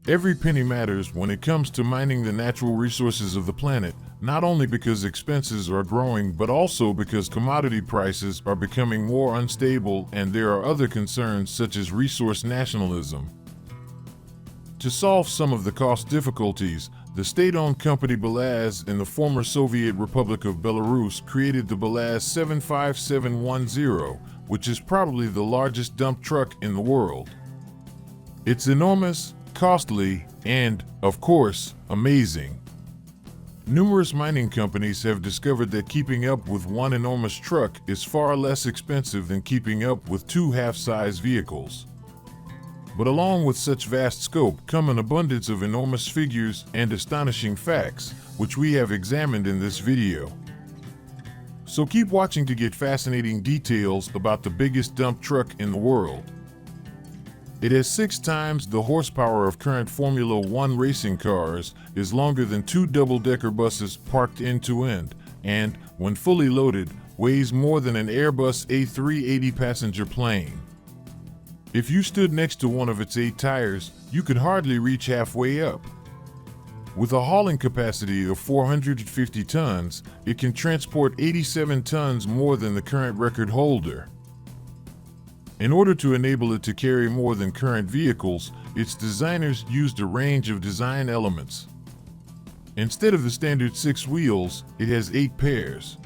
Every penny matters when it comes to mining the natural resources of the planet, not only because expenses are growing, but also because commodity prices are becoming more unstable and there are other concerns such as resource nationalism. To solve some of the cost difficulties, the state-owned company Belaz in the former Soviet Republic of Belarus created the Belaz 75710, which is probably the largest dump truck in the world. It's enormous, costly, and, of course, amazing. Numerous mining companies have discovered that keeping up with one enormous truck is far less expensive than keeping up with two half-size vehicles. But along with such vast scope come an abundance of enormous figures and astonishing facts, which we have examined in this video. So keep watching to get fascinating details about the biggest dump truck in the world. It has 6 times the horsepower of current Formula One racing cars, is longer than 2 double-decker buses parked end-to-end, and, when fully loaded, weighs more than an Airbus A380 passenger plane. If you stood next to one of its 8 tires, you could hardly reach halfway up. With a hauling capacity of 450 tons, it can transport 87 tons more than the current record holder. In order to enable it to carry more than current vehicles, its designers used a range of design elements. Instead of the standard 6 wheels, it has 8 pairs.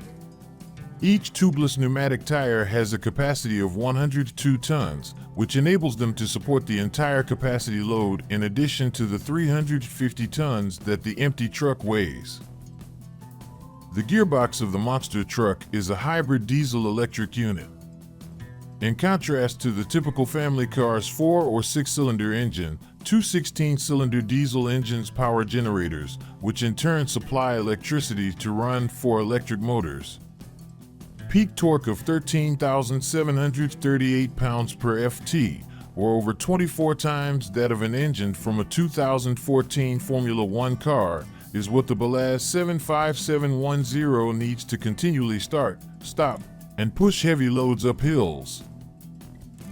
Each tubeless pneumatic tire has a capacity of 102 tons, which enables them to support the entire capacity load in addition to the 350 tons that the empty truck weighs. The gearbox of the monster truck is a hybrid diesel-electric unit. In contrast to the typical family car's 4 or 6-cylinder engine, 2 16-cylinder diesel engines power generators, which in turn supply electricity to run 4 electric motors. Peak torque of 13,738 pounds per FT, or over 24 times that of an engine from a 2014 Formula One car, is what the Belaz 75710 needs to continually start, stop, and push heavy loads up hills.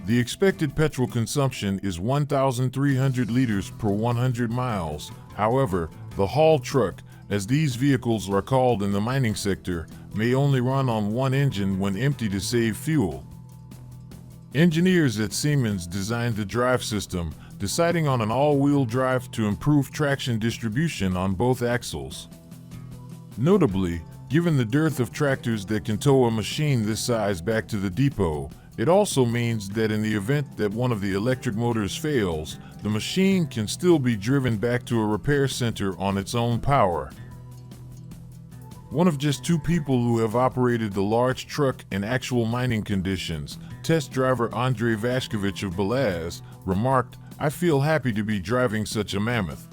The expected petrol consumption is 1,300 liters per 100 miles. However, the haul truck, as these vehicles are called in the mining sector, may only run on one engine when empty to save fuel. Engineers at Siemens designed the drive system, deciding on an all-wheel drive to improve traction distribution on both axles. Notably, given the dearth of tractors that can tow a machine this size back to the depot, it also means that in the event that one of the electric motors fails, the machine can still be driven back to a repair center on its own power. One of just 2 people who have operated the large truck in actual mining conditions, test driver Andrei Vashkovich of Belaz, remarked, "I feel happy to be driving such a mammoth."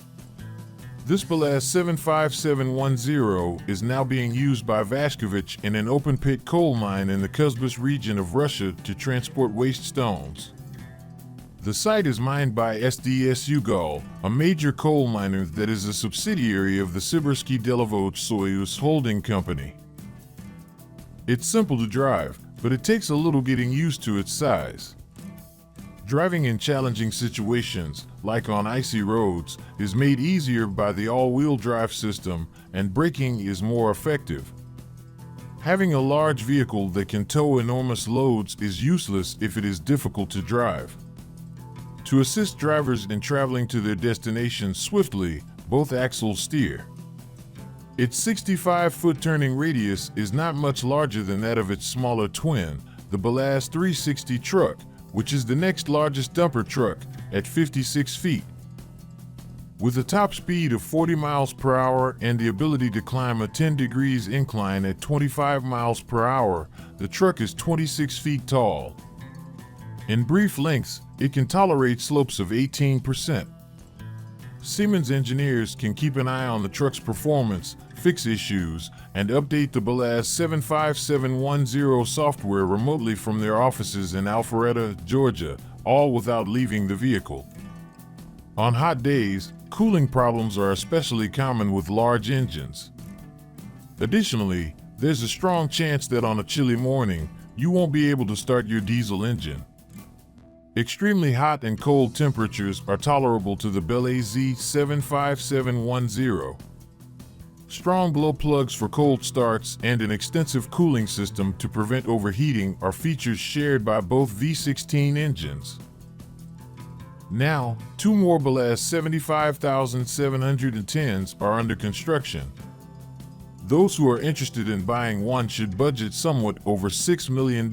This Belaz 75710 is now being used by Vashkovich in an open-pit coal mine in the Kuzbass region of Russia to transport waste stones. The site is mined by SDSU, a major coal miner that is a subsidiary of the Sibirsky Delovod Soyuz holding company. It's simple to drive, but it takes a little getting used to its size. Driving in challenging situations, like on icy roads, is made easier by the all-wheel drive system, and braking is more effective. Having a large vehicle that can tow enormous loads is useless if it is difficult to drive. To assist drivers in traveling to their destination swiftly, both axles steer. Its 65-foot turning radius is not much larger than that of its smaller twin, the Belaz 360 truck, which is the next largest dumper truck, at 56 feet. With a top speed of 40 miles per hour and the ability to climb a 10 degrees incline at 25 miles per hour, the truck is 26 feet tall. In brief lengths, it can tolerate slopes of 18%. Siemens engineers can keep an eye on the truck's performance, fix issues, and update the Belaz 75710 software remotely from their offices in Alpharetta, Georgia, all without leaving the vehicle. On hot days, cooling problems are especially common with large engines. Additionally, there's a strong chance that on a chilly morning, you won't be able to start your diesel engine. Extremely hot and cold temperatures are tolerable to the Belaz 75710. Strong blow plugs for cold starts and an extensive cooling system to prevent overheating are features shared by both V16 engines. Now, 2 more Belaz 75710s are under construction. Those who are interested in buying one should budget somewhat over $6 million.